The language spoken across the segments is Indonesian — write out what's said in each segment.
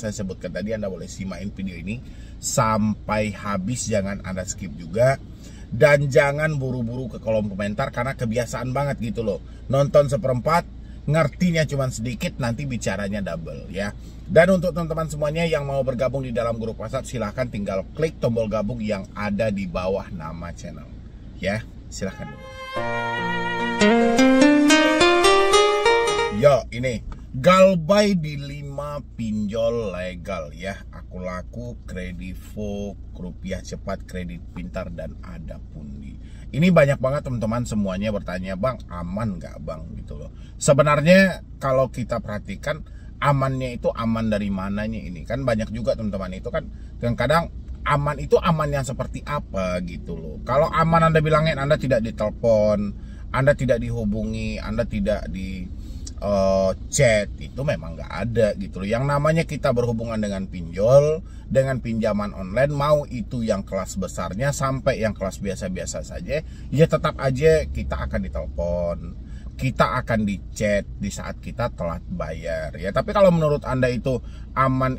saya sebutkan tadi, Anda boleh simain video ini sampai habis, jangan Anda skip juga. Dan jangan buru-buru ke kolom komentar, karena kebiasaan banget gitu loh, nonton seperempat, ngertinya cuma sedikit, nanti bicaranya double ya. Dan untuk teman-teman semuanya yang mau bergabung di dalam grup WhatsApp, silahkan tinggal klik tombol gabung yang ada di bawah nama channel ya, silahkan dulu. Yo, ini Galbay di 5 pinjol legal ya. Aku laku, Kredivo, Rupiah Cepat, Kredit Pintar, dan ada Pundi. Ini banyak banget teman-teman semuanya bertanya, bang aman nggak bang gitu loh. Sebenarnya kalau kita perhatikan, amannya itu aman dari mananya ini. Kan banyak juga teman-teman itu kan, kadang-kadang aman itu aman yang seperti apa gitu loh. Kalau aman Anda bilangin Anda tidak ditelepon, Anda tidak dihubungi, Anda tidak di chat, itu memang nggak ada gitu loh. Yang namanya kita berhubungan dengan pinjol, dengan pinjaman online, mau itu yang kelas besarnya sampai yang kelas biasa-biasa saja, ya tetap aja kita akan ditelepon, kita akan di chat di saat kita telat bayar ya. Tapi kalau menurut Anda itu aman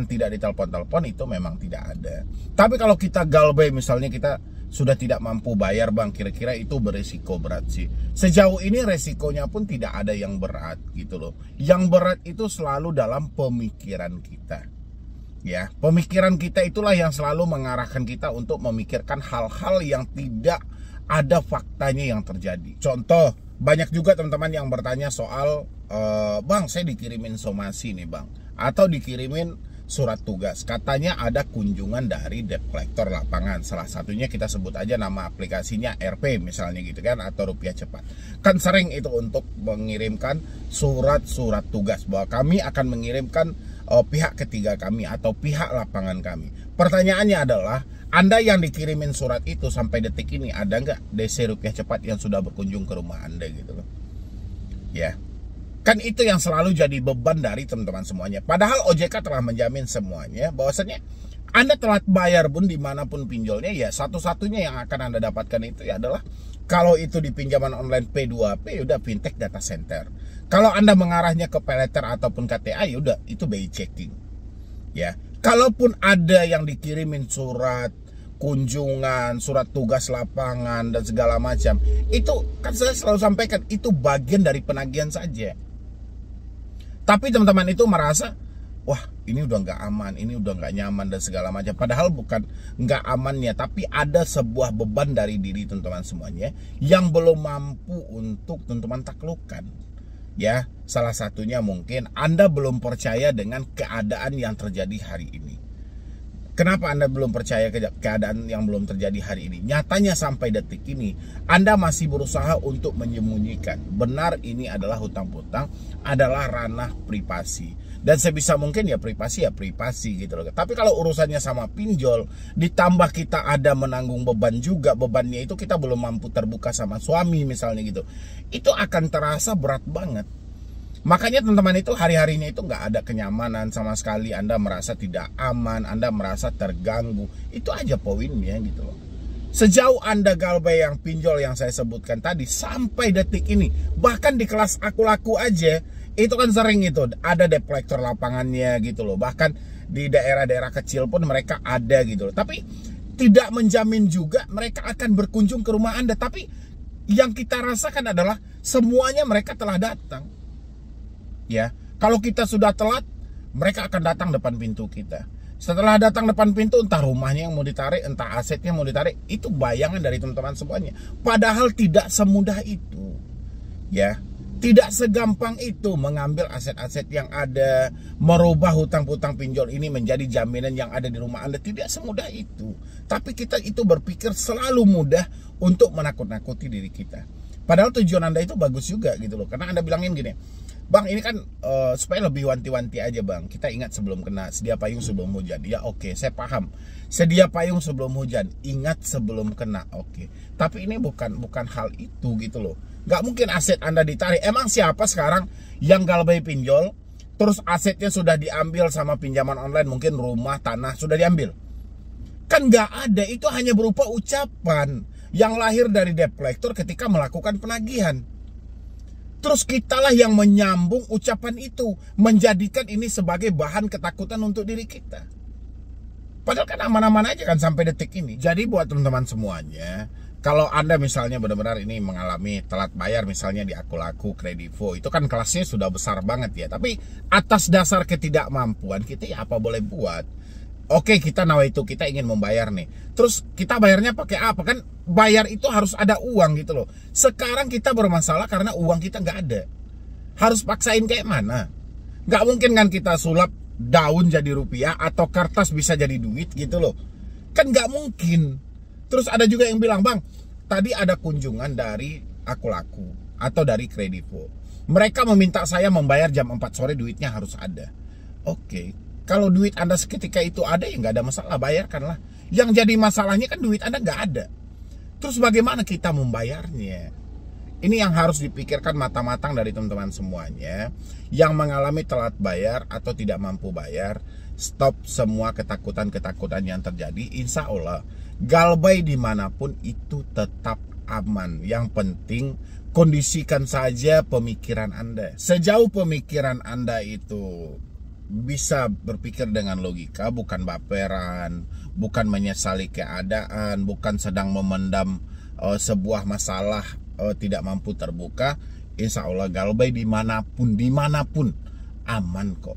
tidak ditelepon-telepon, itu memang tidak ada. Tapi kalau kita galbay, misalnya kita sudah tidak mampu bayar bang, kira-kira itu beresiko berat sih. Sejauh ini resikonya pun tidak ada yang berat gitu loh. Yang berat itu selalu dalam pemikiran kita ya. Pemikiran kita itulah yang selalu mengarahkan kita untuk memikirkan hal-hal yang tidak ada faktanya yang terjadi. Contoh, banyak juga teman-teman yang bertanya soal bang, saya dikirimin somasi nih bang, atau dikirimin surat tugas, katanya ada kunjungan dari debt collector lapangan. Salah satunya kita sebut aja nama aplikasinya RP misalnya gitu kan, atau Rupiah Cepat. Kan sering itu untuk mengirimkan surat-surat tugas bahwa kami akan mengirimkan pihak ketiga kami atau pihak lapangan kami. Pertanyaannya adalah, Anda yang dikirimin surat itu sampai detik ini ada nggak DC Rupiah Cepat yang sudah berkunjung ke rumah Anda gitu loh ya. Kan itu yang selalu jadi beban dari teman-teman semuanya. Padahal OJK telah menjamin semuanya bahwasanya Anda telat bayar pun dimanapun pinjolnya, ya satu-satunya yang akan Anda dapatkan itu ya adalah kalau itu di pinjaman online P2P, udah fintech data center. Kalau Anda mengarahnya ke paylater ataupun KTA, ya udah itu BI checking ya. Kalaupun ada yang dikirimin surat kunjungan, surat tugas lapangan dan segala macam, itu kan saya selalu sampaikan itu bagian dari penagihan saja. Tapi teman-teman itu merasa, wah ini udah nggak aman, ini udah nggak nyaman dan segala macam. Padahal bukan nggak amannya, tapi ada sebuah beban dari diri teman-teman semuanya yang belum mampu untuk teman-teman taklukkan. Ya, salah satunya mungkin Anda belum percaya dengan keadaan yang terjadi hari ini. Kenapa Anda belum percaya keadaan yang belum terjadi hari ini? Nyatanya sampai detik ini Anda masih berusaha untuk menyembunyikan. Benar, ini adalah hutang-hutang, adalah ranah privasi. Dan sebisa mungkin ya privasi gitu loh. Tapi kalau urusannya sama pinjol, ditambah kita ada menanggung beban juga, bebannya itu kita belum mampu terbuka sama suami misalnya gitu, itu akan terasa berat banget. Makanya teman-teman itu hari-harinya itu nggak ada kenyamanan sama sekali. Anda merasa tidak aman, Anda merasa terganggu. Itu aja poinnya gitu loh. Sejauh Anda galbay yang pinjol yang saya sebutkan tadi sampai detik ini, bahkan di kelas aku laku aja, itu kan sering itu ada debt collector lapangannya gitu loh. Bahkan di daerah-daerah kecil pun mereka ada gitu loh. Tapi tidak menjamin juga mereka akan berkunjung ke rumah Anda. Tapi yang kita rasakan adalah semuanya mereka telah datang. Ya, kalau kita sudah telat, mereka akan datang depan pintu kita. Setelah datang depan pintu, entah rumahnya yang mau ditarik, entah asetnya mau ditarik, itu bayangan dari teman-teman semuanya. Padahal tidak semudah itu. Ya, tidak segampang itu mengambil aset-aset yang ada, merubah hutang-hutang pinjol ini menjadi jaminan yang ada di rumah Anda. Tidak semudah itu. Tapi kita itu berpikir selalu mudah untuk menakut-nakuti diri kita. Padahal tujuan Anda itu bagus juga gitu loh. Karena Anda bilangin gini, bang ini kan supaya lebih wanti-wanti aja bang, kita ingat sebelum kena, sedia payung sebelum hujan. Ya oke, saya paham, sedia payung sebelum hujan, ingat sebelum kena, oke. Tapi ini bukan hal itu gitu loh. Gak mungkin aset Anda ditarik. Emang siapa sekarang yang galbay pinjol terus asetnya sudah diambil sama pinjaman online, mungkin rumah, tanah sudah diambil? Kan gak ada. Itu hanya berupa ucapan yang lahir dari debt collector ketika melakukan penagihan. Terus kitalah yang menyambung ucapan itu, menjadikan ini sebagai bahan ketakutan untuk diri kita. Padahal kan aman-aman aja kan sampai detik ini. Jadi buat teman-teman semuanya, kalau Anda misalnya benar-benar ini mengalami telat bayar misalnya di Akulaku, Kredivo, itu kan kelasnya sudah besar banget ya. Tapi atas dasar ketidakmampuan kita ya apa boleh buat. Oke, kita nawaitu, kita ingin membayar nih. Terus kita bayarnya pakai apa? Kan bayar itu harus ada uang gitu loh. Sekarang kita bermasalah karena uang kita nggak ada. Harus paksain kayak mana? Nggak mungkin kan kita sulap daun jadi rupiah atau kertas bisa jadi duit gitu loh. Kan nggak mungkin. Terus ada juga yang bilang, bang, tadi ada kunjungan dari Akulaku atau dari Kredivo. Mereka meminta saya membayar jam 4 sore, duitnya harus ada. Oke, kalau duit Anda seketika itu ada ya nggak ada masalah, bayarkanlah. Yang jadi masalahnya kan duit Anda nggak ada. Terus bagaimana kita membayarnya? Ini yang harus dipikirkan matang-matang dari teman-teman semuanya yang mengalami telat bayar atau tidak mampu bayar. Stop semua ketakutan-ketakutan yang terjadi. Insya Allah galbay dimanapun itu tetap aman. Yang penting kondisikan saja pemikiran Anda. Sejauh pemikiran Anda itu bisa berpikir dengan logika, bukan baperan, bukan menyesali keadaan, bukan sedang memendam sebuah masalah tidak mampu terbuka, insya Allah galbay dimanapun aman kok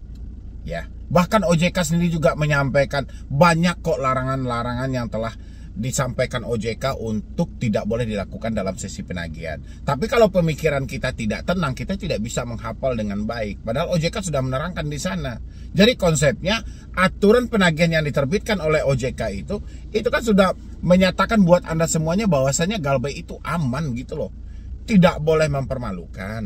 ya. Bahkan OJK sendiri juga menyampaikan banyak kok larangan-larangan yang telah disampaikan OJK untuk tidak boleh dilakukan dalam sesi penagihan. Tapi kalau pemikiran kita tidak tenang, kita tidak bisa menghafal dengan baik. Padahal OJK sudah menerangkan di sana. Jadi konsepnya aturan penagihan yang diterbitkan oleh OJK itu kan sudah menyatakan buat Anda semuanya bahwasanya galbay itu aman gitu loh. Tidak boleh mempermalukan,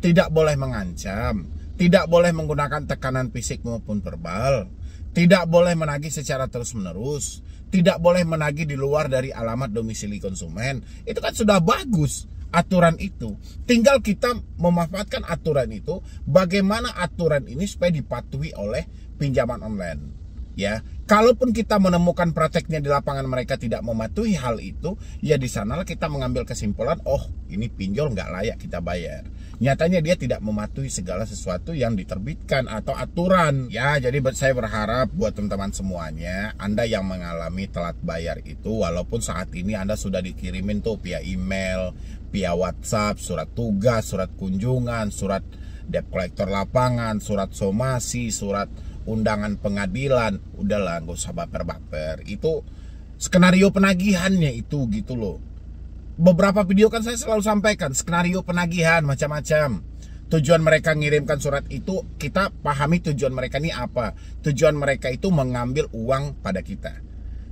tidak boleh mengancam, tidak boleh menggunakan tekanan fisik maupun verbal, tidak boleh menagih secara terus-menerus, tidak boleh menagih di luar dari alamat domisili konsumen. Itu kan sudah bagus aturan itu. Tinggal kita memanfaatkan aturan itu, bagaimana aturan ini supaya dipatuhi oleh pinjaman online. Ya, kalaupun kita menemukan prakteknya di lapangan mereka tidak mematuhi hal itu, ya di sanalah kita mengambil kesimpulan, oh ini pinjol nggak layak kita bayar. Nyatanya dia tidak mematuhi segala sesuatu yang diterbitkan atau aturan. Ya, jadi saya berharap buat teman-teman semuanya, Anda yang mengalami telat bayar itu, walaupun saat ini Anda sudah dikirimin tuh via email, via WhatsApp, surat tugas, surat kunjungan, surat debt collector lapangan, surat somasi, surat undangan pengadilan, udahlah gak usah baper-baper. Itu skenario penagihannya itu gitu loh. Beberapa video kan saya selalu sampaikan skenario penagihan macam-macam. Tujuan mereka ngirimkan surat itu, kita pahami tujuan mereka ini apa. Tujuan mereka itu mengambil uang pada kita.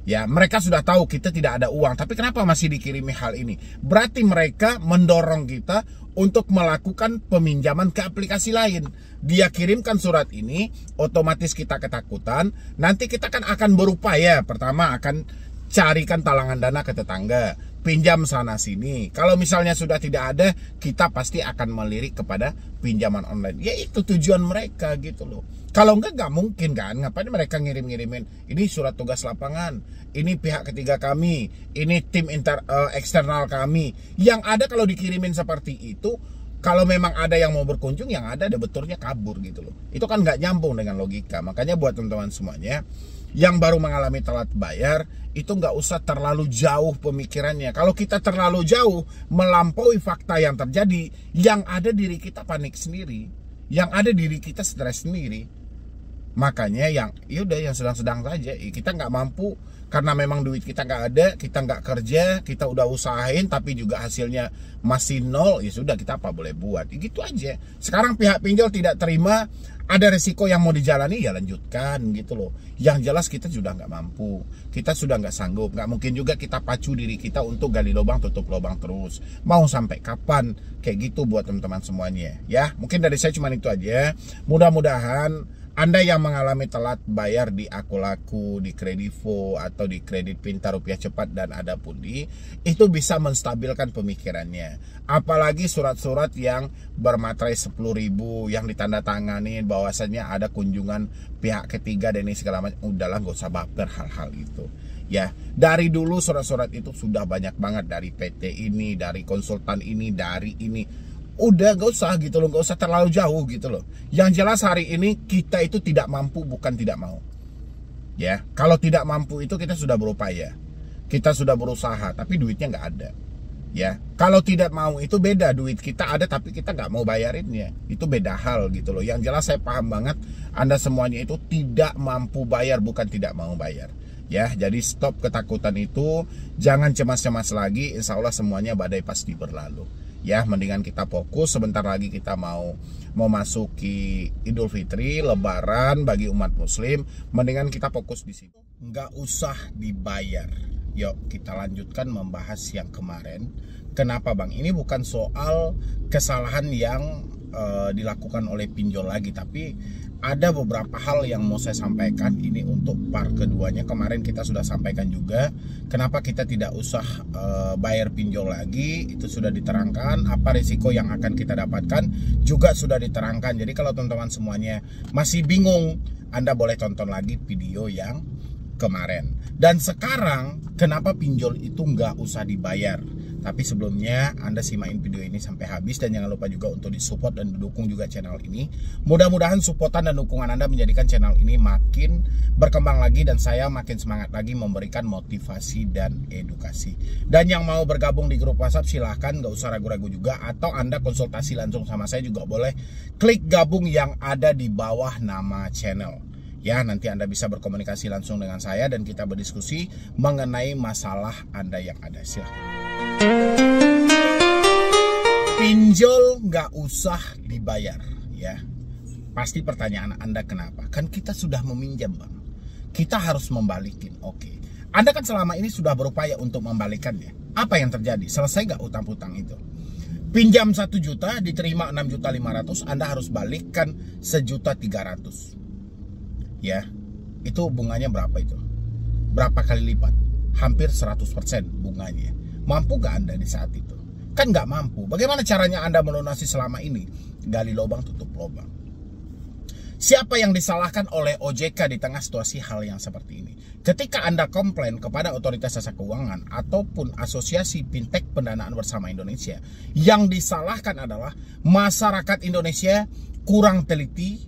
Ya, mereka sudah tahu kita tidak ada uang, tapi kenapa masih dikirimi hal ini? Berarti mereka mendorong kita untuk melakukan peminjaman ke aplikasi lain. Dia kirimkan surat ini, otomatis kita ketakutan. Nanti kita kan akan berupaya, pertama akan carikan talangan dana ke tetangga, pinjam sana sini. Kalau misalnya sudah tidak ada, kita pasti akan melirik kepada pinjaman online. Ya itu tujuan mereka gitu loh. Kalau nggak mungkin kan, ngapain mereka ngirim-ngirimin ini surat tugas lapangan, ini pihak ketiga kami, ini tim eksternal kami. Yang ada kalau dikirimin seperti itu, kalau memang ada yang mau berkunjung, yang ada betulnya kabur gitu loh. Itu kan nggak nyambung dengan logika. Makanya buat teman-teman semuanya yang baru mengalami telat bayar, itu nggak usah terlalu jauh pemikirannya. Kalau kita terlalu jauh melampaui fakta yang terjadi, yang ada diri kita panik sendiri, yang ada diri kita stres sendiri. Makanya yang yaudah yang sedang-sedang saja, kita nggak mampu karena memang duit kita nggak ada, kita nggak kerja, kita udah usahain tapi juga hasilnya masih nol, ya sudah kita apa boleh buat, gitu aja. Sekarang pihak pinjol tidak terima, ada resiko yang mau dijalani ya lanjutkan gitu loh. Yang jelas kita sudah nggak mampu, kita sudah nggak sanggup, nggak mungkin juga kita pacu diri kita untuk gali lubang tutup lubang terus. Mau sampai kapan kayak gitu buat teman-teman semuanya ya. Mungkin dari saya cuma itu aja. Mudah-mudahan Anda yang mengalami telat bayar di Akulaku, di Kredivo, atau di Kredit Pintar Rupiah Cepat dan Ada Pundi, itu bisa menstabilkan pemikirannya. Apalagi surat-surat yang bermaterai 10.000 yang ditandatangani bahwasannya ada kunjungan pihak ketiga dan ini segala macam. Udahlah, gak usah baper hal-hal itu. Ya, dari dulu surat-surat itu sudah banyak banget dari PT ini, dari konsultan ini, dari ini. udah gak usah gitu loh, gak usah terlalu jauh gitu loh. Yang jelas hari ini kita itu tidak mampu, bukan tidak mau. Ya, kalau tidak mampu itu kita sudah berupaya, kita sudah berusaha, tapi duitnya nggak ada. Ya, kalau tidak mau itu beda, duit kita ada tapi kita nggak mau bayarinnya, itu beda hal gitu loh. Yang jelas saya paham banget Anda semuanya itu tidak mampu bayar, bukan tidak mau bayar. Ya, jadi stop ketakutan itu, jangan cemas-cemas lagi. Insya Allah semuanya badai pasti berlalu. Ya, mendingan kita fokus. Sebentar lagi kita mau masuki Idul Fitri, Lebaran bagi umat Muslim. Mendingan kita fokus di situ. Nggak usah dibayar. Yuk kita lanjutkan membahas yang kemarin. Kenapa Bang? Ini bukan soal kesalahan yang dilakukan oleh pinjol lagi, tapi ada beberapa hal yang mau saya sampaikan. Ini untuk part keduanya. Kemarin kita sudah sampaikan juga kenapa kita tidak usah bayar pinjol lagi. Itu sudah diterangkan. Apa risiko yang akan kita dapatkan juga sudah diterangkan. Jadi kalau teman-teman semuanya masih bingung, Anda boleh tonton lagi video yang kemarin. Dan sekarang kenapa pinjol itu nggak usah dibayar. Tapi sebelumnya Anda simain video ini sampai habis, dan jangan lupa juga untuk disupport dan didukung juga channel ini. Mudah-mudahan supportan dan dukungan Anda menjadikan channel ini makin berkembang lagi, dan saya makin semangat lagi memberikan motivasi dan edukasi. Dan yang mau bergabung di grup WhatsApp silahkan, nggak usah ragu-ragu juga. Atau Anda konsultasi langsung sama saya juga boleh. Klik gabung yang ada di bawah nama channel. Ya, nanti Anda bisa berkomunikasi langsung dengan saya dan kita berdiskusi mengenai masalah Anda yang ada. Silahkan. Pinjol nggak usah dibayar, ya. Pasti pertanyaan Anda kenapa? Kan kita sudah meminjam Bang. Kita harus membalikin. Oke. Anda kan selama ini sudah berupaya untuk membalikannya. Apa yang terjadi? Selesai nggak utang-utang itu? Pinjam 1 juta, diterima 6.500.000, Anda harus balikkan 1.300.000. Ya, itu bunganya berapa itu? Berapa kali lipat? Hampir 100% bunganya. Mampu gak Anda di saat itu? Kan gak mampu. Bagaimana caranya Anda melunasi selama ini? Gali lubang, tutup lubang. Siapa yang disalahkan oleh OJK di tengah situasi hal yang seperti ini? Ketika Anda komplain kepada Otoritas Jasa Keuangan ataupun Asosiasi Fintech Pendanaan Bersama Indonesia, yang disalahkan adalah masyarakat Indonesia kurang teliti,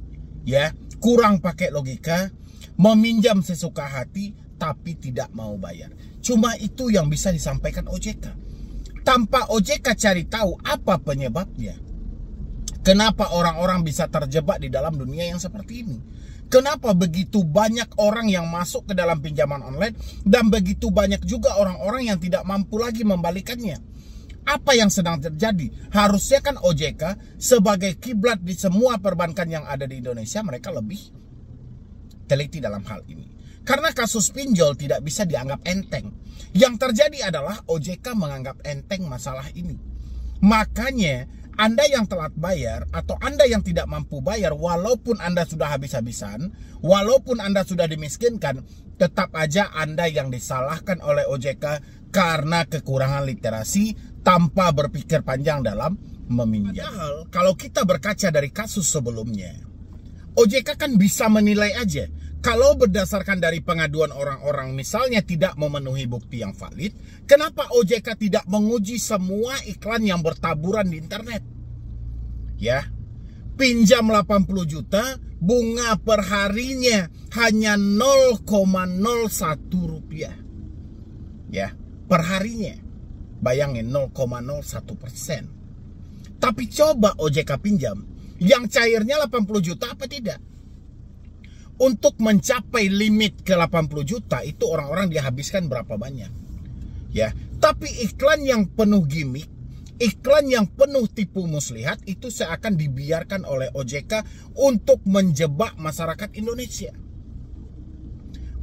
ya, kurang pakai logika, meminjam sesuka hati tapi tidak mau bayar. Cuma itu yang bisa disampaikan OJK. Tanpa OJK cari tahu apa penyebabnya. Kenapa orang-orang bisa terjebak di dalam dunia yang seperti ini? Kenapa begitu banyak orang yang masuk ke dalam pinjaman online dan begitu banyak juga orang-orang yang tidak mampu lagi membalikannya? Apa yang sedang terjadi? Harusnya kan OJK sebagai kiblat di semua perbankan yang ada di Indonesia, mereka lebih teliti dalam hal ini. Karena kasus pinjol tidak bisa dianggap enteng. Yang terjadi adalah OJK menganggap enteng masalah ini. Makanya Anda yang telat bayar atau Anda yang tidak mampu bayar, walaupun Anda sudah habis-habisan, walaupun Anda sudah dimiskinkan, tetap aja Anda yang disalahkan oleh OJK karena kekurangan literasi tanpa berpikir panjang dalam meminjam. Padahal kalau kita berkaca dari kasus sebelumnya, OJK kan bisa menilai aja. Kalau berdasarkan dari pengaduan orang-orang misalnya tidak memenuhi bukti yang valid, kenapa OJK tidak menguji semua iklan yang bertaburan di internet? Ya, pinjam 80 juta, bunga per harinya hanya 0,01 rupiah. Ya, per harinya. Bayangin 0,01%. Tapi coba OJK pinjam, yang cairnya 80 juta apa tidak? Untuk mencapai limit ke 80 juta itu orang-orang dihabiskan berapa banyak? Ya, tapi iklan yang penuh gimmick, iklan yang penuh tipu muslihat itu seakan dibiarkan oleh OJK untuk menjebak masyarakat Indonesia.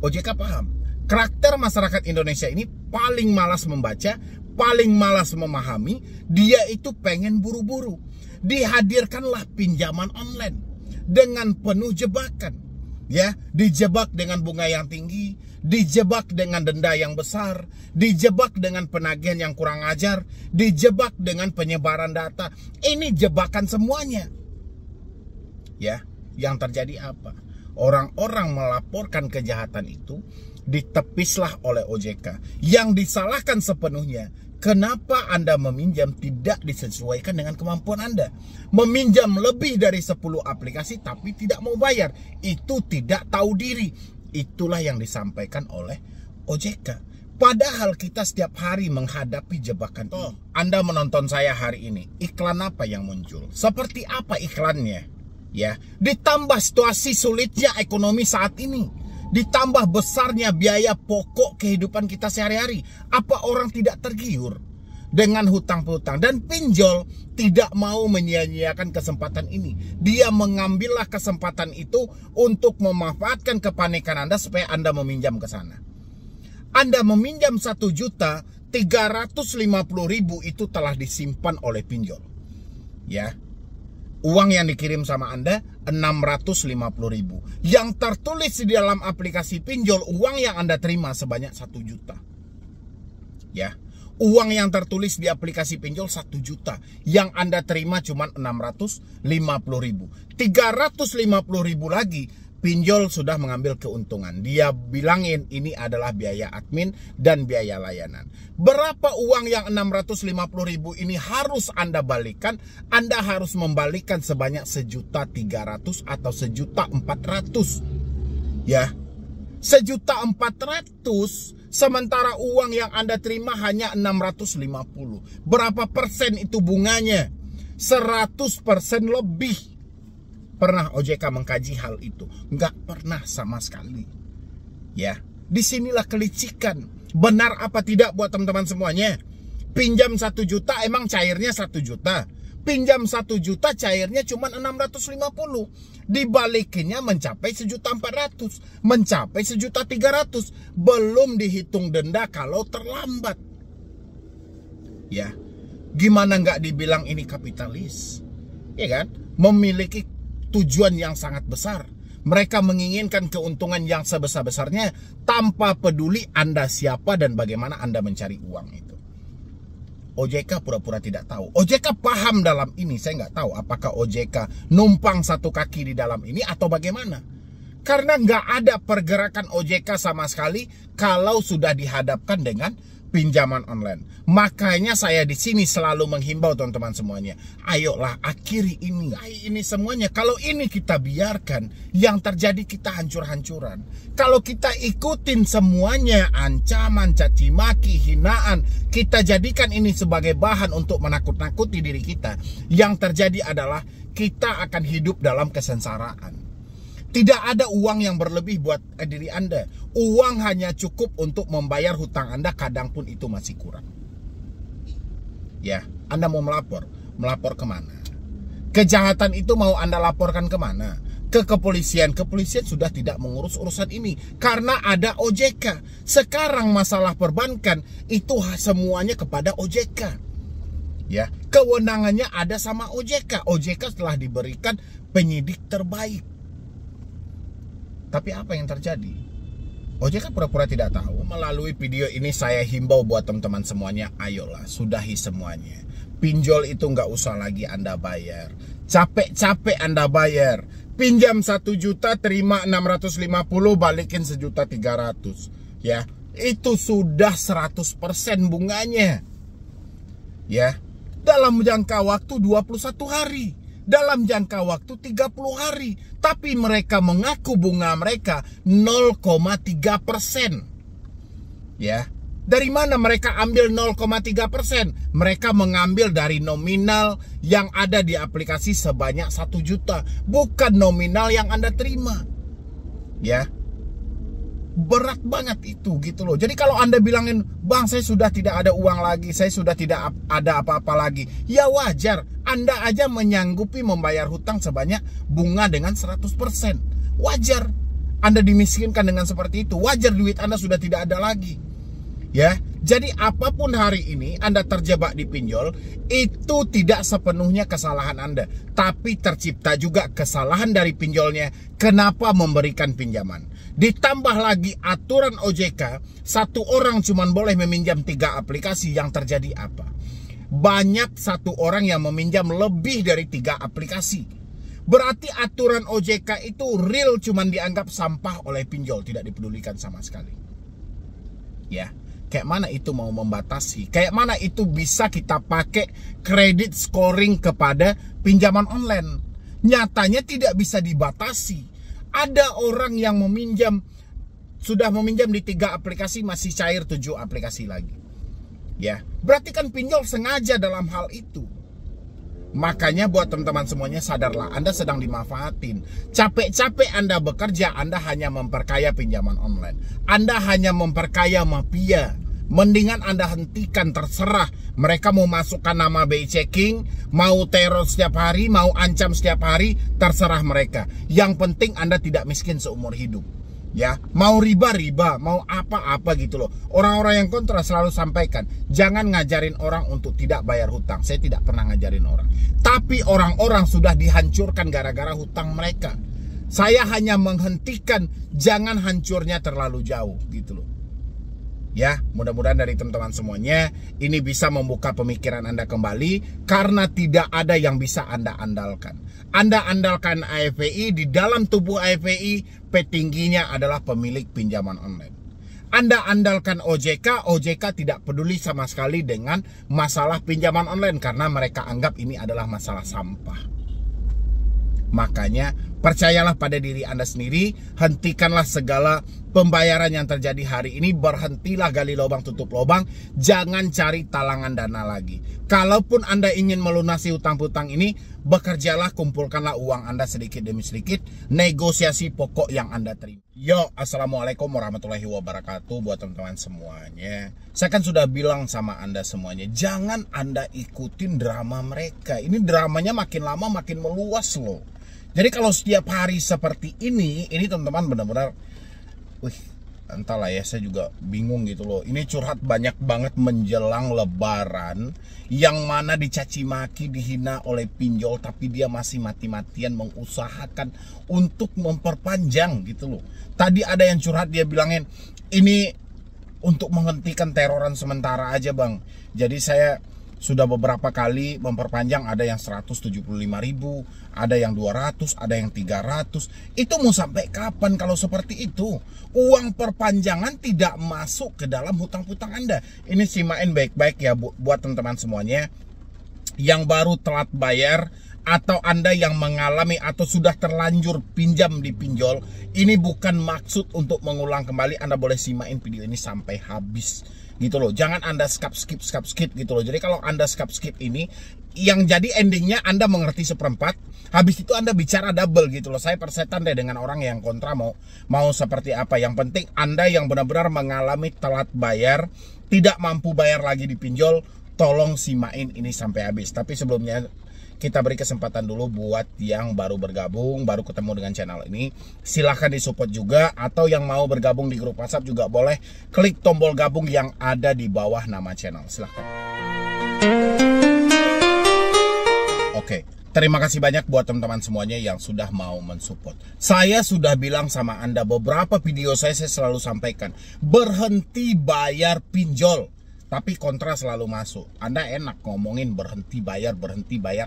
OJK paham, karakter masyarakat Indonesia ini paling malas membaca, paling malas memahami. Dia itu pengen buru-buru. Dihadirkanlah pinjaman online dengan penuh jebakan. Ya, dijebak dengan bunga yang tinggi, dijebak dengan denda yang besar, dijebak dengan penagihan yang kurang ajar, dijebak dengan penyebaran data. Ini jebakan semuanya. Ya, yang terjadi apa? Orang-orang melaporkan kejahatan itu, ditepislah oleh OJK. Yang disalahkan sepenuhnya Kenapa Anda meminjam tidak disesuaikan dengan kemampuan Anda? Meminjam lebih dari 10 aplikasi tapi tidak mau bayar, itu tidak tahu diri. Itulah yang disampaikan oleh OJK. Padahal kita setiap hari menghadapi jebakan ini. Anda menonton saya hari ini, iklan apa yang muncul? Seperti apa iklannya? Ya, ditambah situasi sulitnya ekonomi saat ini, ditambah besarnya biaya pokok kehidupan kita sehari-hari. Apa orang tidak tergiur dengan hutang-hutang? Dan pinjol tidak mau menyia-nyiakan kesempatan ini. Dia mengambillah kesempatan itu untuk memanfaatkan kepanikan Anda supaya Anda meminjam ke sana. Anda meminjam 1.350.000 itu telah disimpan oleh pinjol. Ya. Uang yang dikirim sama Anda 650.000. Yang tertulis di dalam aplikasi pinjol, uang yang Anda terima sebanyak 1 juta. Ya. Uang yang tertulis di aplikasi pinjol 1 juta. Yang Anda terima cuma 650.000. 350.000 lagi pinjol sudah mengambil keuntungan. Dia bilangin ini adalah biaya admin dan biaya layanan. Berapa uang yang 650.000 ini harus Anda balikan? Anda harus membalikan sebanyak 1.300.000 atau 1.400.000. Ya. 1.400.000 sementara uang yang Anda terima hanya 650. Berapa persen itu bunganya? 100% lebih. Pernah OJK mengkaji hal itu? Nggak pernah sama sekali. Ya, disinilah kelicikan. Benar apa tidak buat teman-teman semuanya? Pinjam 1 juta emang cairnya 1 juta. Pinjam 1 juta cairnya cuma 650. Dibalikinnya mencapai 1.400.000. Mencapai 1.300.000. Belum dihitung denda kalau terlambat. Ya, gimana nggak dibilang ini kapitalis? Ya kan? Memiliki tujuan yang sangat besar. Mereka menginginkan keuntungan yang sebesar-besarnya tanpa peduli Anda siapa dan bagaimana Anda mencari uang itu. OJK pura-pura tidak tahu. OJK paham dalam ini. Saya nggak tahu apakah OJK numpang satu kaki di dalam ini atau bagaimana. Karena nggak ada pergerakan OJK sama sekali kalau sudah dihadapkan dengan pinjaman online. Makanya saya di sini selalu menghimbau teman-teman semuanya, ayolah akhiri ini semuanya. Kalau ini kita biarkan, yang terjadi kita hancur-hancuran. Kalau kita ikutin semuanya, ancaman, caci maki, hinaan, kita jadikan ini sebagai bahan untuk menakut-nakuti diri kita, yang terjadi adalah kita akan hidup dalam kesengsaraan. Tidak ada uang yang berlebih buat diri Anda. Uang hanya cukup untuk membayar hutang Anda, kadang pun itu masih kurang. Ya, Anda mau melapor. Melapor kemana? Kejahatan itu mau Anda laporkan kemana? Ke kepolisian. Kepolisian sudah tidak mengurus urusan ini karena ada OJK. Sekarang masalah perbankan itu semuanya kepada OJK. Ya, kewenangannya ada sama OJK. OJK telah diberikan penyidik terbaik. Tapi apa yang terjadi? OJK pura-pura tidak tahu. Melalui video ini saya himbau buat teman-teman semuanya, ayolah sudahi semuanya. Pinjol itu nggak usah lagi Anda bayar. Capek-capek Anda bayar. Pinjam 1 juta, terima 650, balikin 1.300.000. Ya, itu sudah 100% bunganya. Ya, dalam jangka waktu 21 hari. Dalam jangka waktu 30 hari. Tapi mereka mengaku bunga mereka 0,3%. Ya. Dari mana mereka ambil 0,3%? Mereka mengambil dari nominal yang ada di aplikasi sebanyak 1 juta. Bukan nominal yang Anda terima. Ya. Berat banget itu gitu loh. Jadi kalau Anda bilangin, "Bang, saya sudah tidak ada uang lagi, saya sudah tidak ada apa-apa lagi." Ya wajar, Anda aja menyanggupi membayar hutang sebanyak bunga dengan 100%. Wajar Anda dimiskinkan dengan seperti itu. Wajar duit Anda sudah tidak ada lagi. Ya, jadi apapun hari ini Anda terjebak di pinjol, itu tidak sepenuhnya kesalahan Anda, tapi tercipta juga kesalahan dari pinjolnya. Kenapa memberikan pinjaman? Ditambah lagi aturan OJK, satu orang cuma boleh meminjam 3 aplikasi. Yang terjadi apa? Banyak satu orang yang meminjam lebih dari 3 aplikasi. Berarti aturan OJK itu real cuma dianggap sampah oleh pinjol, tidak dipedulikan sama sekali. Ya. Kayak mana itu mau membatasi? Kayak mana itu bisa kita pakai kredit scoring kepada pinjaman online? Nyatanya tidak bisa dibatasi. Ada orang yang sudah meminjam di 3 aplikasi, masih cair 7 aplikasi lagi. Ya, berarti kan pinjol sengaja dalam hal itu. Makanya buat teman-teman semuanya, sadarlah, Anda sedang dimanfaatin. Capek-capek Anda bekerja, Anda hanya memperkaya pinjaman online. Anda hanya memperkaya mafia. Mendingan Anda hentikan, terserah. Mereka mau masukkan nama BI checking, mau teror setiap hari, mau ancam setiap hari, terserah mereka. Yang penting Anda tidak miskin seumur hidup. Ya, mau riba, mau apa-apa gitu loh. Orang-orang yang kontra selalu sampaikan, jangan ngajarin orang untuk tidak bayar hutang. Saya tidak pernah ngajarin orang. Tapi orang-orang sudah dihancurkan gara-gara hutang mereka. Saya hanya menghentikan jangan hancurnya terlalu jauh gitu loh. Ya, mudah-mudahan dari teman-teman semuanya ini bisa membuka pemikiran Anda kembali, karena tidak ada yang bisa Anda andalkan. Anda andalkan AFPI, di dalam tubuh AFPI petingginya adalah pemilik pinjaman online. Anda andalkan OJK tidak peduli sama sekali dengan masalah pinjaman online karena mereka anggap ini adalah masalah sampah. Makanya percayalah pada diri Anda sendiri, hentikanlah segala pembayaran yang terjadi hari ini, berhentilah gali lubang tutup lubang, jangan cari talangan dana lagi. Kalaupun Anda ingin melunasi hutang-hutang ini, bekerjalah, kumpulkanlah uang Anda sedikit demi sedikit, negosiasi pokok yang Anda terima. Yo, assalamualaikum warahmatullahi wabarakatuh buat teman-teman semuanya. Saya kan sudah bilang sama Anda semuanya, jangan Anda ikutin drama mereka. Ini dramanya makin lama makin meluas loh. Jadi kalau setiap hari seperti ini teman-teman benar-benar, entahlah ya, saya juga bingung gitu loh. Ini curhat banyak banget menjelang Lebaran, yang mana dicaci maki, dihina oleh pinjol, tapi dia masih mati-matian mengusahakan untuk memperpanjang gitu loh. Tadi ada yang curhat, dia bilangin ini untuk menghentikan teroran sementara aja bang. Jadi saya sudah beberapa kali memperpanjang, ada yang 175.000, ada yang 200, ada yang 300. Itu mau sampai kapan kalau seperti itu? Uang perpanjangan tidak masuk ke dalam hutang-hutang Anda. Ini simain baik-baik ya buat teman-teman semuanya yang baru telat bayar, atau Anda yang mengalami atau sudah terlanjur pinjam di pinjol. Ini bukan maksud untuk mengulang kembali. Anda boleh simain video ini sampai habis gitu loh. Jangan Anda skip gitu loh. Jadi kalau Anda skip ini, yang jadi endingnya Anda mengerti seperempat, habis itu Anda bicara double gitu loh. Saya persetan deh dengan orang yang kontra mau seperti apa. Yang penting Anda yang benar-benar mengalami telat bayar, tidak mampu bayar lagi di pinjol, tolong simain ini sampai habis. Tapi sebelumnya kita beri kesempatan dulu buat yang baru bergabung, baru ketemu dengan channel ini, silahkan disupport juga. Atau yang mau bergabung di grup WhatsApp juga boleh, klik tombol gabung yang ada di bawah nama channel, silahkan. Oke, terima kasih banyak buat teman-teman semuanya yang sudah mau mensupport. Saya sudah bilang sama Anda, beberapa video saya selalu sampaikan, berhenti bayar pinjol. Tapi kontra selalu masuk. Anda enak ngomongin berhenti bayar,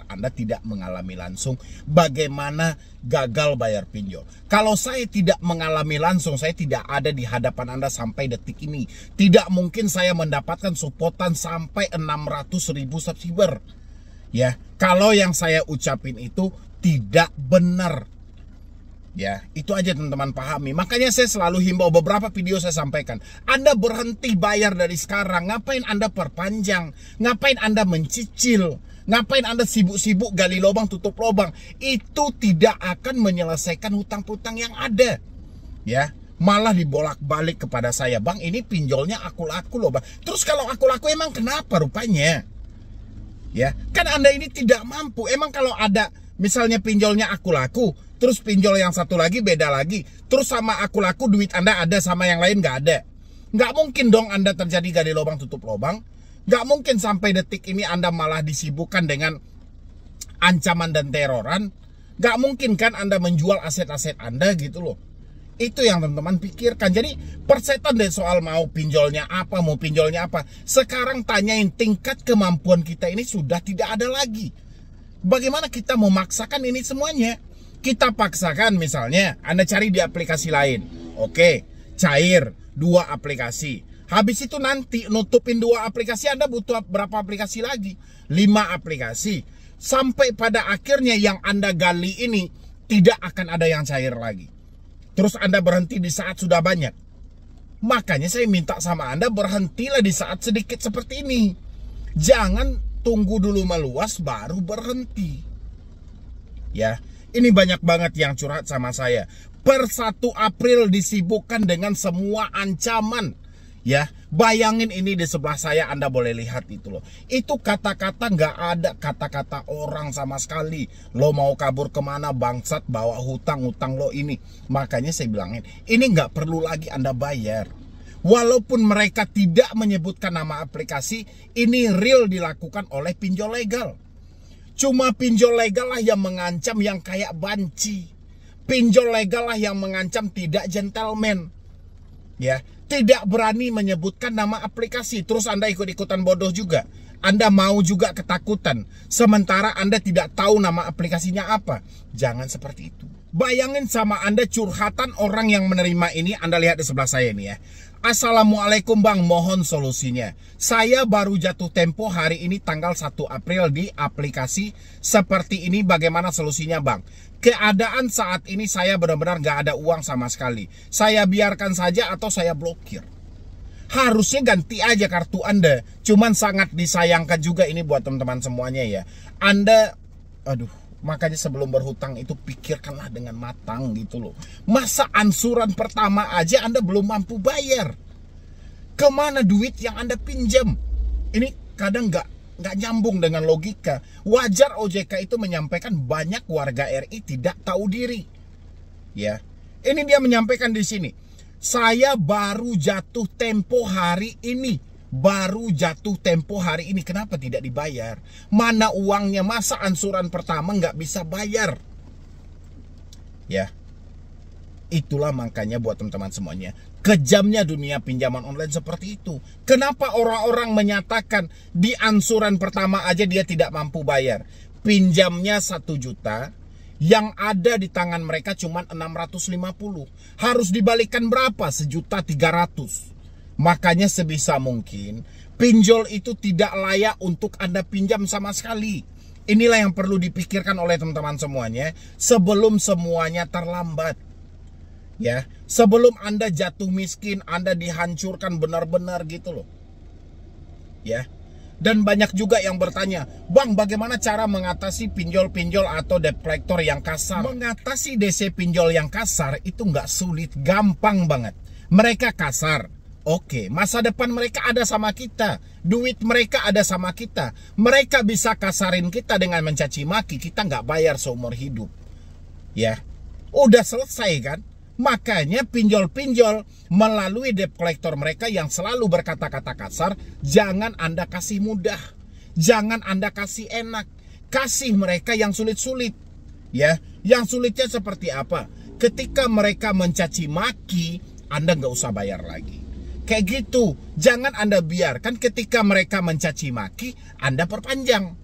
Anda tidak mengalami langsung bagaimana gagal bayar pinjol. Kalau saya tidak mengalami langsung, saya tidak ada di hadapan Anda sampai detik ini. Tidak mungkin saya mendapatkan supportan sampai 600.000 subscriber. Ya, kalau yang saya ucapin itu tidak benar. Ya, itu aja teman-teman pahami. Makanya saya selalu himbau, beberapa video saya sampaikan, Anda berhenti bayar dari sekarang. Ngapain Anda perpanjang? Ngapain Anda mencicil? Ngapain Anda sibuk-sibuk gali lubang tutup lubang? Itu tidak akan menyelesaikan hutang-hutang yang ada. Ya, malah dibolak-balik kepada saya, bang ini pinjolnya aku laku loh bang. Terus kalau aku laku emang kenapa rupanya? Ya, kan Anda ini tidak mampu. Emang kalau ada misalnya pinjolnya aku laku, terus pinjol yang satu lagi beda lagi, terus sama aku laku duit Anda ada, sama yang lain nggak ada. Nggak mungkin dong Anda terjadi gali lubang tutup lubang. Nggak mungkin sampai detik ini Anda malah disibukkan dengan ancaman dan teroran. Nggak mungkin kan Anda menjual aset-aset Anda gitu loh. Itu yang teman-teman pikirkan. Jadi persetan deh soal mau pinjolnya apa, mau pinjolnya apa. Sekarang tanyain tingkat kemampuan kita ini sudah tidak ada lagi. Bagaimana kita memaksakan ini semuanya? Kita paksakan misalnya Anda cari di aplikasi lain. Oke, cair 2 aplikasi. Habis itu nanti nutupin 2 aplikasi, Anda butuh berapa aplikasi lagi? 5 aplikasi. Sampai pada akhirnya yang Anda gali ini tidak akan ada yang cair lagi. Terus Anda berhenti di saat sudah banyak. Makanya saya minta sama Anda, berhentilah di saat sedikit seperti ini. Jangan tunggu dulu meluas baru berhenti. Ya, ini banyak banget yang curhat sama saya. Per 1 April disibukkan dengan semua ancaman. Ya, bayangin ini di sebelah saya, Anda boleh lihat itu loh. Itu kata-kata, nggak ada kata-kata orang sama sekali. Lo mau kabur kemana bangsat, bawa hutang lo ini. Makanya saya bilangin, ini nggak perlu lagi Anda bayar. Walaupun mereka tidak menyebutkan nama aplikasi, ini real dilakukan oleh pinjol legal. Cuma pinjol legal lah yang mengancam yang kayak banci. Pinjol legal lah yang mengancam tidak gentleman. Ya, tidak berani menyebutkan nama aplikasi. Terus Anda ikut-ikutan bodoh juga. Anda mau juga ketakutan. Sementara Anda tidak tahu nama aplikasinya apa. Jangan seperti itu. Bayangin sama Anda curhatan orang yang menerima ini. Anda lihat di sebelah saya ini ya. Assalamualaikum Bang, mohon solusinya. Saya baru jatuh tempo hari ini tanggal 1 April di aplikasi seperti ini. Bagaimana solusinya Bang? Keadaan saat ini saya benar-benar gak ada uang sama sekali. Saya biarkan saja atau saya blokir? Harusnya ganti aja kartu Anda. Cuman sangat disayangkan juga ini buat teman-teman semuanya ya. Anda, makanya sebelum berhutang itu pikirkanlah dengan matang gitu loh. Masa ansuran pertama aja Anda belum mampu bayar? Kemana duit yang Anda pinjam? Ini kadang nggak nyambung dengan logika. Wajar OJK itu menyampaikan banyak warga RI tidak tahu diri. Ya, ini dia menyampaikan di sini. Saya baru jatuh tempo hari ini. Baru jatuh tempo hari ini. Kenapa tidak dibayar? Mana uangnya? Masa ansuran pertama nggak bisa bayar? Ya, itulah makanya buat teman-teman semuanya, kejamnya dunia pinjaman online seperti itu. Kenapa orang-orang menyatakan di ansuran pertama aja dia tidak mampu bayar? Pinjamnya 1 juta, yang ada di tangan mereka cuma 650. Harus dibalikan berapa? 1.300.000. Makanya sebisa mungkin pinjol itu tidak layak untuk Anda pinjam sama sekali. Inilah yang perlu dipikirkan oleh teman-teman semuanya sebelum semuanya terlambat. Ya, sebelum Anda jatuh miskin, Anda dihancurkan benar-benar gitu loh. Ya. Dan banyak juga yang bertanya, Bang, bagaimana cara mengatasi pinjol-pinjol atau debt collector yang kasar? Mengatasi DC pinjol yang kasar itu nggak sulit, gampang banget. Mereka kasar. Oke, masa depan mereka ada sama kita. Duit mereka ada sama kita. Mereka bisa kasarin kita dengan mencaci maki. Kita nggak bayar seumur hidup. Ya, udah selesai kan? Makanya pinjol-pinjol melalui debt collector mereka yang selalu berkata-kata kasar, jangan Anda kasih mudah. Jangan Anda kasih enak. Kasih mereka yang sulit-sulit. Ya, yang sulitnya seperti apa? Ketika mereka mencaci maki, Anda nggak usah bayar lagi. Kayak gitu, jangan Anda biarkan ketika mereka mencaci maki, Anda perpanjang.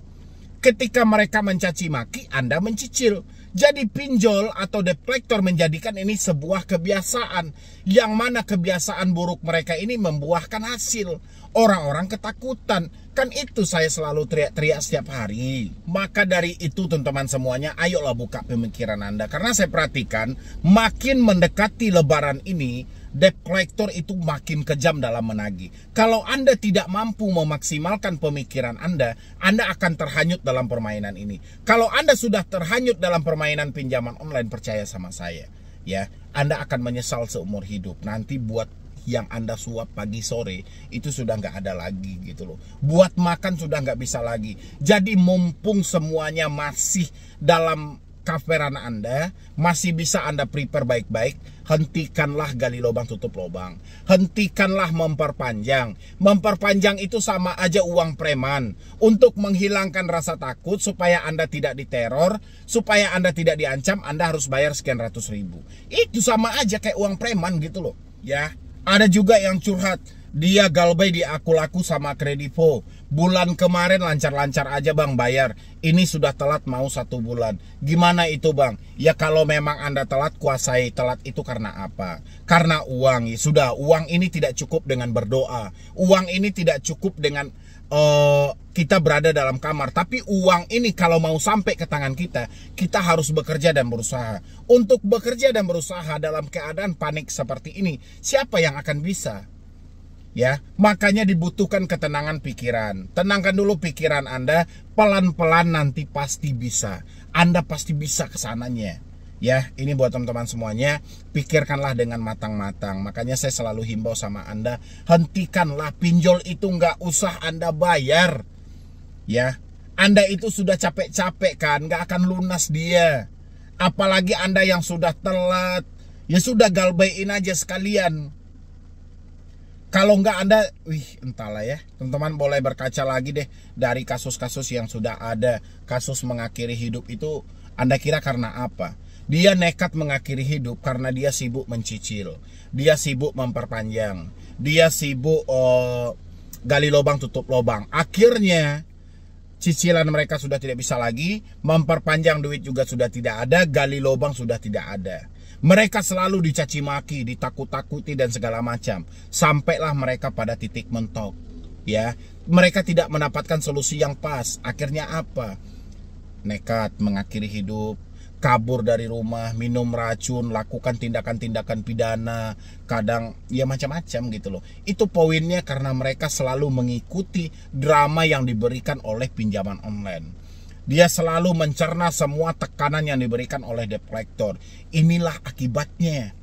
Ketika mereka mencaci maki, Anda mencicil. Jadi pinjol atau debt collector menjadikan ini sebuah kebiasaan. Yang mana kebiasaan buruk mereka ini membuahkan hasil. Orang-orang ketakutan. Kan itu saya selalu teriak-teriak setiap hari. Maka dari itu teman-teman semuanya, ayolah buka pemikiran Anda. Karena saya perhatikan, makin mendekati lebaran ini, debt collector itu makin kejam dalam menagih. Kalau Anda tidak mampu memaksimalkan pemikiran Anda akan terhanyut dalam permainan ini. Kalau Anda sudah terhanyut dalam permainan pinjaman online, percaya sama saya, ya, Anda akan menyesal seumur hidup. Nanti buat yang Anda suap pagi sore itu sudah nggak ada lagi gitu loh. Buat makan sudah nggak bisa lagi. Jadi mumpung semuanya masih dalam coveran Anda, masih bisa Anda prepare baik-baik, hentikanlah gali lubang tutup lubang. Hentikanlah memperpanjang. Memperpanjang itu sama aja uang preman. Untuk menghilangkan rasa takut supaya Anda tidak diteror, supaya Anda tidak diancam, Anda harus bayar sekian ratus ribu. Itu sama aja kayak uang preman gitu loh. Ya, Ada juga yang curhat, dia galbay di aku laku sama Kredivo. Bulan kemarin lancar-lancar aja bang bayar. Ini sudah telat mau 1 bulan. Gimana itu bang? Ya kalau memang Anda telat, kuasai telat itu karena apa? Karena uang. Ya sudah, uang ini tidak cukup dengan berdoa. Uang ini tidak cukup dengan kita berada dalam kamar. Tapi uang ini kalau mau sampai ke tangan kita harus bekerja dan berusaha. Untuk bekerja dan berusaha dalam keadaan panik seperti ini, siapa yang akan bisa? Ya, makanya dibutuhkan ketenangan pikiran. Tenangkan dulu pikiran Anda, pelan-pelan nanti pasti bisa. Anda pasti bisa kesananya. Ya, ini buat teman-teman semuanya, pikirkanlah dengan matang-matang. Makanya saya selalu himbau sama Anda, hentikanlah pinjol itu, nggak usah Anda bayar. Ya, Anda itu sudah capek-capek kan, nggak akan lunas dia. Apalagi Anda yang sudah telat, ya sudah galbayin aja sekalian. Kalau nggak Anda, entahlah ya. Teman-teman boleh berkaca lagi deh dari kasus-kasus yang sudah ada. Kasus mengakhiri hidup itu Anda kira karena apa? Dia nekat mengakhiri hidup karena dia sibuk mencicil. Dia sibuk memperpanjang. Dia sibuk gali lubang tutup lubang. Akhirnya cicilan mereka sudah tidak bisa lagi, memperpanjang duit juga sudah tidak ada, gali lubang sudah tidak ada. Mereka selalu dicaci maki, ditakut-takuti dan segala macam. Sampailah mereka pada titik mentok. Ya, mereka tidak mendapatkan solusi yang pas. Akhirnya apa? Nekat mengakhiri hidup, kabur dari rumah, minum racun, lakukan tindakan-tindakan pidana, kadang ya macam-macam gitu loh. Itu poinnya karena mereka selalu mengikuti drama yang diberikan oleh pinjaman online. Dia selalu mencerna semua tekanan yang diberikan oleh debt collector. Inilah akibatnya.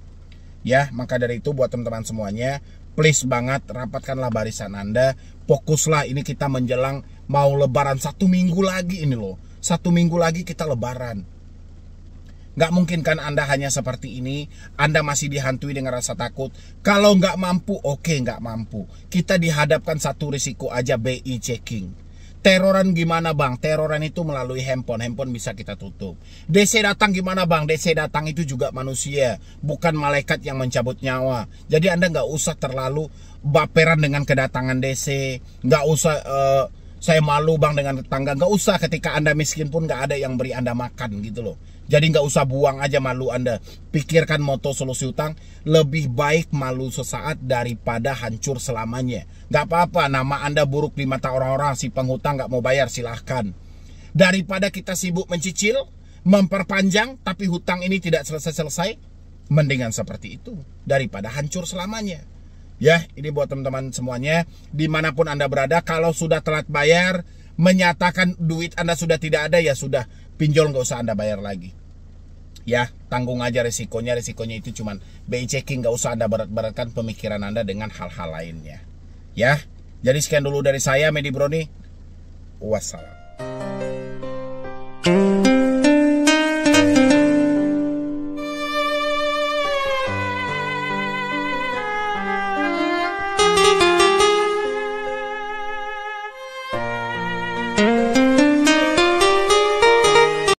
Ya, maka dari itu buat teman-teman semuanya, please banget rapatkanlah barisan Anda. Fokuslah, ini kita menjelang mau lebaran 1 minggu lagi ini loh. 1 minggu lagi kita lebaran. Nggak mungkin kan Anda hanya seperti ini, Anda masih dihantui dengan rasa takut. Kalau nggak mampu, oke, nggak mampu. Kita dihadapkan satu risiko aja, BI checking. Teroran gimana bang? Teroran itu melalui handphone bisa kita tutup. DC datang gimana bang? DC datang itu juga manusia, bukan malaikat yang mencabut nyawa. Jadi Anda nggak usah terlalu baperan dengan kedatangan DC. Nggak usah saya malu bang dengan tetangga. Nggak usah, ketika Anda miskin pun nggak ada yang beri Anda makan gitu loh. Jadi nggak usah buang aja malu Anda. Pikirkan moto solusi utang, lebih baik malu sesaat daripada hancur selamanya. Nggak apa-apa nama Anda buruk di mata orang-orang, si penghutang nggak mau bayar, silahkan. Daripada kita sibuk mencicil, memperpanjang, tapi hutang ini tidak selesai-selesai, mendingan seperti itu daripada hancur selamanya. Ya, ini buat teman-teman semuanya, dimanapun Anda berada, kalau sudah telat bayar, menyatakan duit Anda sudah tidak ada, ya sudah, pinjol nggak usah Anda bayar lagi. Ya, tanggung aja resikonya. Resikonya itu cuman BI checking, nggak usah Anda berat-beratkan pemikiran Anda dengan hal-hal lainnya. Ya, jadi sekian dulu dari saya, Medi Broni. Wassalam.